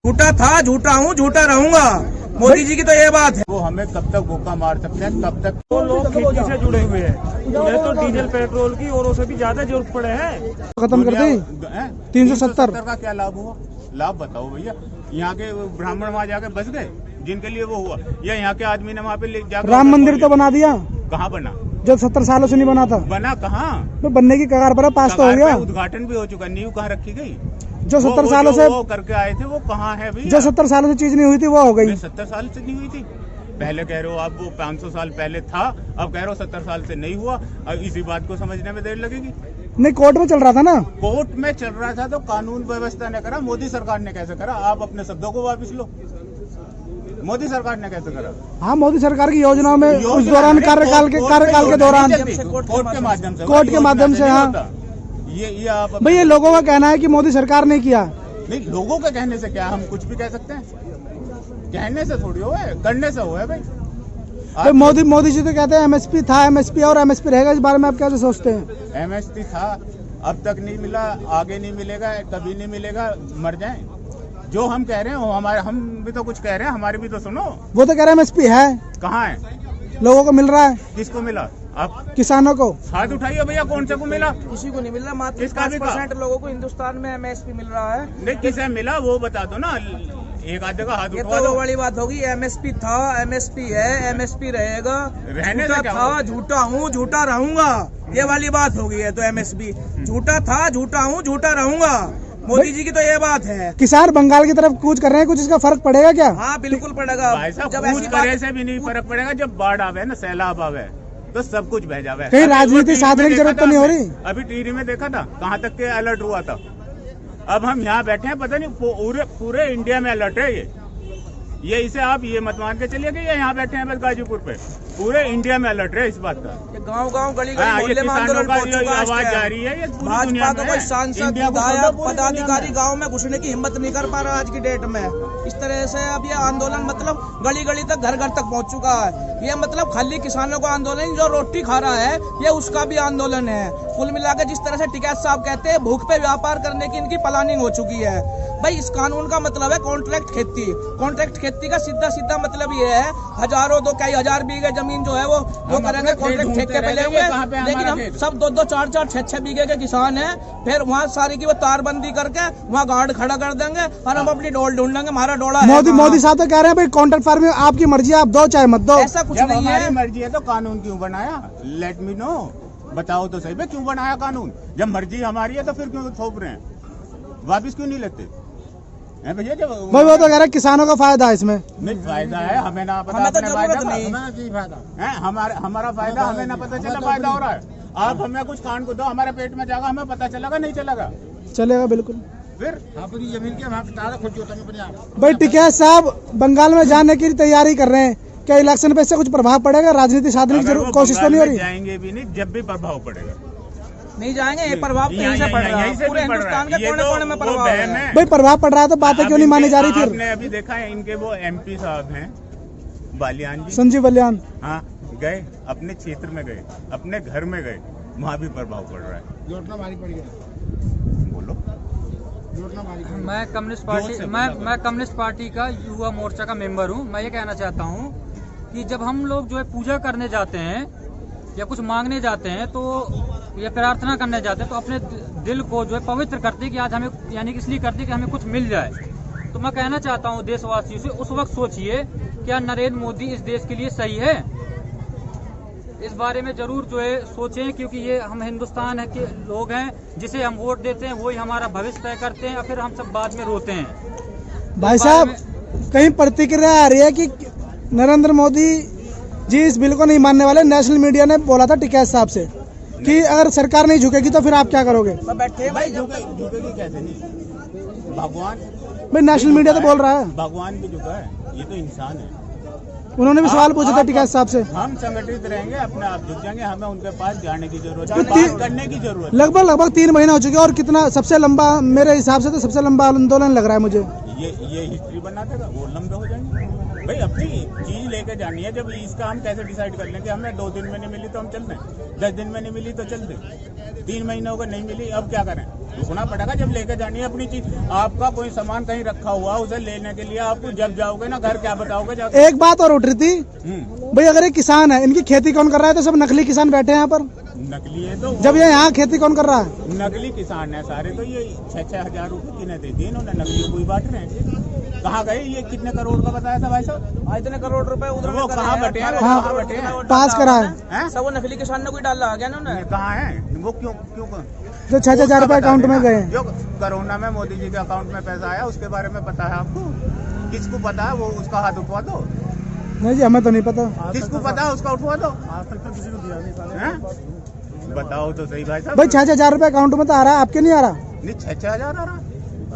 झूठा था, झूठा हूँ, झूठा रहूंगा। मोदी जी की तो ये बात है। वो हमें कब तक धोखा मार सकते हैं, कब तक। तो लोग खेती से जुड़े हुए हैं, उन्हें तो डीजल पेट्रोल की और उससे भी ज्यादा जरूरत पड़े हैं। खत्म कर दी 370 का क्या लाभ हुआ? लाभ बताओ भैया। यहाँ के ब्राह्मण वहाँ जाके बस गए जिनके लिए वो हुआ, या यहाँ के आदमी ने वहाँ पे जाकर राम मंदिर तो बना दिया, कहाँ बना? जो 70 सालों से नहीं बना था। बना कहाँ? तो बनने की कगार पर है, पास तो हो गया। उद्घाटन भी हो चुका, नींव कहाँ रखी गई? जो 70 सालों से वो करके आए थे वो कहाँ है भैया? जो 70 सालों से चीज नहीं हुई थी वो हो गई। 70 साल से नहीं हुई थी। पहले कह रहे हो आप वो 500 साल पहले था, अब कह रहे हो 70 साल से नहीं हुआ। अब इसी बात को समझने में देर लगेगी। नहीं, कोर्ट में चल रहा था ना। कोर्ट में चल रहा था तो कानून व्यवस्था ने करा, मोदी सरकार ने कैसे करा? आप अपने शब्दों को वापस लो। मोदी सरकार ने कैसे करा? हाँ, मोदी सरकार की योजनाओं में उस दौरान कार्यकाल के दौरान कोर्ट के माध्यम से हाँ। ये आप भाई, ये लोगों का कहना है कि मोदी सरकार ने किया। नहीं, लोगों के कहने से क्या हम कुछ भी कह सकते हैं? कहने से थोड़ी हो है, करने से हो है भाई। मोदी जी तो कहते हैं एमएसपी था, एमएसपी और एमएसपी रहेगा। इस बारे में आप कैसे सोचते हैं? एमएसपी था, अब तक नहीं मिला, आगे नहीं मिलेगा, कभी नहीं मिलेगा, मर जाएं। जो हम कह रहे हैं वो हमारे, हम भी तो कुछ कह रहे हैं, हमारी भी तो सुनो। वो तो कह रहे हैं एमएसपी है, कहाँ है? लोगों को मिल रहा है। किसको मिला? आप किसानों को। हाथ उठाइए भैया, कौन से को मिला? किसी को नहीं मिल रहा, मात्र किसका भी 5% लोगों को हिंदुस्तान में एमएसपी मिल रहा है। नहीं, किसे मिला वो बता दो ना। एक आधे का हाथ ये उठवा तो दो। वो वाली बात होगी। एमएसपी था, एमएसपी है, एमएसपी रहेगा। रहने से झूठा क्या था, होगा? झूठा हूँ, झूठा रहूंगा, ये वाली बात होगी। है तो एमएसपी झूठा था, झूठा हूँ, झूठा रहूंगा। मोदी जी की तो ये बात है। किसान बंगाल की तरफ कूच कर रहे हैं, कुछ इसका फर्क पड़ेगा क्या? हाँ, बिल्कुल पड़ेगा। भाई साहब, जब कुछ ऐसी करे बात से भी नहीं फर्क पड़ेगा। जब बाढ़ आवे ना, सैलाब आवे तो सब कुछ बह जावे। कहीं राजनीति साधने की जरूरत तो नहीं हो रही? अभी टीवी में देखा था कहाँ तक के अलर्ट हुआ था। अब हम यहाँ बैठे हैं, पता नहीं पूरे इंडिया में अलर्ट है ये इसे आप ये मत मान के चलिए कि ये यहाँ बैठे हैं बस गाजीपुर पे। पूरे इंडिया में अलर्ट है इस बात का। गांव-गांव, गली-गली, हाँ, ये मोहल्ले में आंदोलन किसानों पहुंच का चुका है। आवाज जा रही है, ये पूरी भाजपा दुनिया का में कोई है। सांसद, इंडिया को विधायक, छोड़ो, पूरी दुनिया पदाधिकारी में। गांव में घुसने की हिम्मत नहीं कर पा रहा आज की डेट में। इस तरह से अब ये आंदोलन मतलब गली गली तक, घर घर तक पहुंच चुका है। ये मतलब खाली किसानों का आंदोलन, जो रोटी खा रहा है ये उसका भी आंदोलन है। कुल मिलाकर जिस तरह से टिकैत साहब कहते हैं, भूख पे व्यापार करने की इनकी प्लानिंग हो चुकी है। भाई, इस कानून का मतलब है कॉन्ट्रैक्ट खेती। कॉन्ट्रैक्ट खेती का सीधा मतलब ये है, हजारों, दो कई हजार बीघे जमीन जो है वो करेंगे कॉन्ट्रैक्ट ठेके पे लेंगे। लेकिन हम सब 2-2, 4-4, 6-6 बीघे के किसान हैं। फिर वहाँ सारी की वो तारबंदी करके वहाँ गार्ड खड़ा कर देंगे और हम अपनी डोल ढूंढ लेंगे। हमारा डोला मोदी साहब तो कह रहे हैं भाई कॉन्ट्रैक्ट फार्मिंग आपकी मर्जी, आप दो चाहे मत दो। ऐसा कुछ नहीं है। हमारी मर्जी है तो कानून क्यों बनाया? लेट मी नो, बताओ तो सही, क्यों बनाया कानून? जब मर्जी हमारी है तो फिर क्यों थोप रहे हैं? वापिस क्यों नहीं लेते भैया? जब भाई वो तो कह रहे हैं किसानों का फायदा है इसमें। नहीं, फायदा है, हमें ना पता। हमें तो अपने जरूरत फायदा नहीं। है, हमारा फायदा हमें ना पता चला फायदा हो रहा है। आप हमें कुछ खान को दो, हमारे पेट में जाएगा, हमें पता चलेगा नहीं चलेगा? चलेगा बिल्कुल। फिर जमीन के भाई, टिकैत साहब बंगाल में जाने की तैयारी कर रहे हैं, क्या इलेक्शन पे इससे कुछ प्रभाव पड़ेगा? राजनीति साधने की कोशिश तो नहीं हो रही? जाएंगे भी नहीं, जब भी प्रभाव पड़ेगा नहीं जाएंगे। ये प्रभाव यहीं से पड़ रहा है, पूरे हिंदुस्तान के कोने-कोने में प्रभाव है। भाई, प्रभाव पड़ रहा है तो बातें क्यों नहीं मानी जा रही? फिर आपने अभी देखा है इनके वो एमपी साहब हैं बालियान जी, संजीव बलियान, हाँ, गए अपने क्षेत्र में, गए अपने घर में, गए वहाँ भी प्रभाव पड़ रहा है। बोलो। मैं कम्युनिस्ट पार्टी का युवा मोर्चा का मेंबर हूँ। मैं ये कहना चाहता हूँ कि जब हम लोग जो है पूजा करने जाते हैं या कुछ मांगने जाते हैं तो या प्रार्थना करने जाते हैं तो अपने दिल को जो है पवित्र करते हैं कि आज हमें, यानी कि इसलिए करते हैं कि हमें कुछ मिल जाए। तो मैं कहना चाहता हूँ देशवासियों से, उस वक्त सोचिए क्या नरेंद्र मोदी इस देश के लिए सही है? इस बारे में जरूर जो है सोचें, क्योंकि ये हम हिंदुस्तान के लोग हैं, जिसे हम वोट देते हैं वही हमारा भविष्य तय करते हैं और फिर हम सब बाद में रोते हैं। भाई साहब, कहीं प्रतिक्रिया आ रही है कि नरेंद्र मोदी जी इस बिल को नहीं मानने वाले। नेशनल मीडिया ने बोला था टिकैत साहब से कि अगर सरकार नहीं झुकेगी तो फिर आप क्या करोगे? भाई झुकेगी कैसे नहीं? भगवान, भाई नेशनल मीडिया तो बोल रहा है। भगवान भी झुका है, ये तो इंसान है। उन्होंने भी सवाल पूछा था टिकैत साहब से। हम संगठित रहेंगे, अपने आप झुक जाएंगे, हमें उनके पास जाने की जरूरत है, बात करने की जरूरत है। लगभग 3 महीने हो चुके हैं और कितना सबसे लंबा, मेरे हिसाब से तो सबसे लंबा आंदोलन लग रहा है मुझे। ये हिस्ट्री बना देगा, वो लंबे हो जाएंगे। भाई, अपनी चीज लेके जानी है। जब इसका हम कैसे डिसाइड कर लें कि हमें 2 दिन में नहीं मिली तो हम चल दें, 10 दिन में नहीं मिली तो चल दें, 3 महीनों को नहीं मिली अब क्या करें? रुकना पड़ेगा जब लेके जानी है अपनी चीज। आपका कोई सामान कहीं रखा हुआ उसे लेने के लिए आपको जब जाओगे ना घर क्या बताओगे जाके। एक बात और उठ रही थी भाई, अगर ये किसान है, इनकी खेती कौन कर रहा है? तो सब नकली किसान बैठे हैं यहाँ पर। नकली है तो जब ये यहाँ खेती कौन कर रहा है? नकली किसान है सारे, तो ये 6,000 रुपए किने दे दिए इन्होंने, नकलियों को ही बांट रहे हैं। कहाँ गए ये? कितने करोड़ का बताया था भाई साहब? इतने करोड़ रुपए उधर वो कहाँ बटे हैं? हाँ, कहाँ बटे हैं? पास करा है हैं? सब वो नकली किसान ने कोई डाला आ गया ना। ये कहाँ है वो? क्यों क्यों जो 6,000 रुपए अकाउंट में गए। जो कोरोना में मोदी जी के अकाउंट में पैसा आया उसके बारे में पता है आपको? किसको पता है? वो उसका हाथ उठवा दो। नहीं जी, हमें तो नहीं पता। किसको पता है उसका उठवा दो। हैं? बताओ तो सही भाई साहब। भाई 6,000 रुपए अकाउंट में तो आ रहा है, आपके नहीं आ रहा? नहीं 6,000 आ रहा।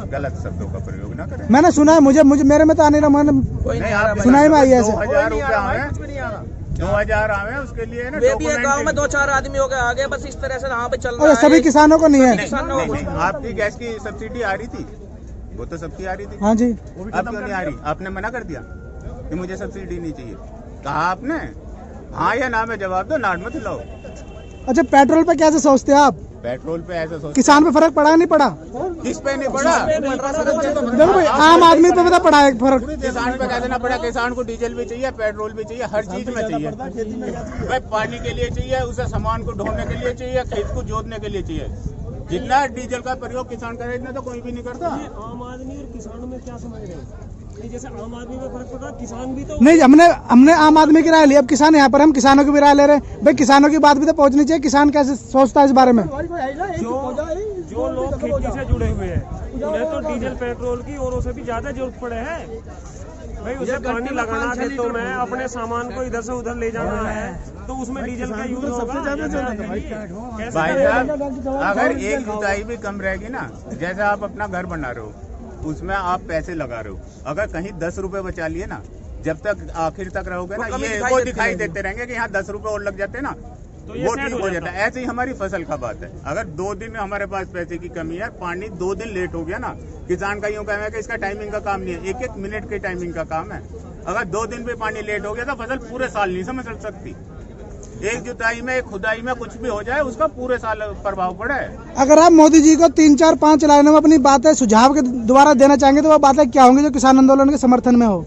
गलत शब्दों का प्रयोग ना करें। मैंने सुना है, मुझे मेरे में तो आने रहा। मैंने कोई नहीं नहीं आप सुनाई में आई है ऐसे। 2,000 रुपया आवे, 2,000 आवे उसके लिए ना वे भी एक गाँव में डॉक्यूमेंट। 2-4 आदमी हो गए आगे, बस इस तरह से यहाँ पे चल रहा और है। सभी किसानों को नहीं है। नहीं, आपकी गैस की सब्सिडी आ रही थी, वो तो सबकी आ रही थी। हाँ जी। अब क्यों नहीं आ रही? आपने मना कर दिया कि मुझे सब्सिडी नहीं चाहिए। कहा आपने हाँ या ना में जवाब दो, नाट मत लाओ। अच्छा, पेट्रोल पे कैसे सोचते हैं आप? पेट्रोल पे ऐसा सोच किसान पे फर्क पड़ा नहीं पड़ा? किस पे नहीं पड़ा? देखो भाई, आम आदमी पे पता पड़ा एक फर्क। किसान पे कैसे ना पड़ा? किसान को डीजल भी चाहिए, पेट्रोल भी चाहिए, हर चीज में चाहिए। भाई पानी के लिए चाहिए, उसे सामान को ढोने के लिए चाहिए, खेत को जोतने के लिए चाहिए। जितना डीजल का प्रयोग किसान करे इतना तो कोई भी नहीं करता। आम आदमी और किसानों में क्या समझ रहे हैं? नहीं, जैसे आम आदमी में फर्क पड़ रहा, किसान भी तो नहीं, हमने आम आदमी की राय ली, अब किसान यहाँ पर हम किसानों की भी राय ले रहे हैं। भाई किसानों की बात भी तो पहुँचनी चाहिए, किसान कैसे सोचता है इस बारे में? जो लोग खेती से जुड़े हुए हैं उन्हें तो डीजल पेट्रोल की औरों से भी ज्यादा जरूरत पड़े है। भाई उसे पानी लगाना खेतों में, अपने सामान को इधर से उधर ले जाना है, तो उसमें डीजल का यूज होगा। भाई साहब अगर एक जुताई भी कम रहेगी ना, जैसे आप अपना घर बना रहे हो उसमें आप पैसे लगा रहे हो, अगर कहीं 10 रुपए बचा लिए ना, जब तक आखिर तक रहोगे ना, ये वो दिखाई देते रहेंगे कि यहाँ 10 रुपए और लग जाते ना, तो ये वो सेट ठीक हो हो जाता जाता है। ऐसे ही हमारी फसल का बात है। अगर 2 दिन में हमारे पास पैसे की कमी है, पानी 2 दिन लेट हो गया ना, किसान का यूं कहना है कि इसका टाइमिंग का काम नहीं है, 1-1 मिनट के टाइमिंग का काम है। अगर 2 दिन भी पानी लेट हो गया तो फसल पूरे साल नहीं समझ सकती। एक जुताई में, एक खुदाई में कुछ भी हो जाए उसका पूरे साल प्रभाव पड़ा है। अगर आप मोदी जी को 3, 4, 5 लाइनों में अपनी बातें सुझाव के द्वारा देना चाहेंगे तो वो बातें क्या होंगी जो किसान आंदोलन के समर्थन में हो?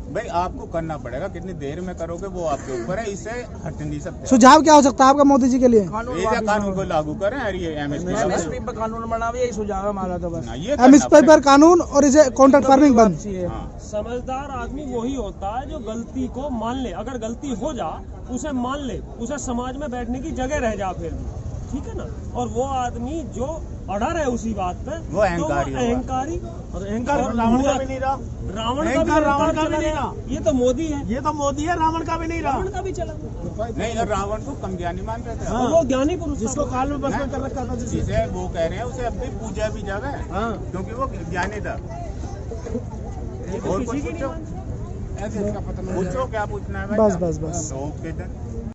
भाई आपको करना पड़ेगा, कितनी देर में करोगे वो आपके ऊपर है, इससे हट नहीं सकते। सुझाव क्या हो सकता है आपका मोदी जी के लिए? ये कानून को लागू करें और ये MSP पर कानून बनावे, यही सुझाव है हमारा तो बस। MSP पर कानून और इसे कॉन्ट्रैक्ट फार्मिंग बंद। समझदार आदमी वही होता है जो गलती को मान ले। अगर गलती हो जा उसे मान ले, उसे समाज में बैठने की जगह रह जा फिर, ठीक है ना। और वो आदमी जो अड़ा रहे उसी बात पे, वो अहंकारी तो अहंकारी और अहंकार रावण का भी नहीं रहा। रावण का भी नहीं रहा। ये तो मोदी है, ये तो मोदी है। रावण का भी नहीं रहा, रावण का भी चला नहीं। रावण को कम ज्ञानी मानते थे। हाँ। वो ज्ञानी पुरुष जिसको काल में बस में कर रखा था, जिसे वो कह रहे हैं उसे अपनी पूजा भी जावे, क्योंकि वो ज्ञानी था। और कुछ पूछो, क्या पूछना है भाई? बस। तो ओके।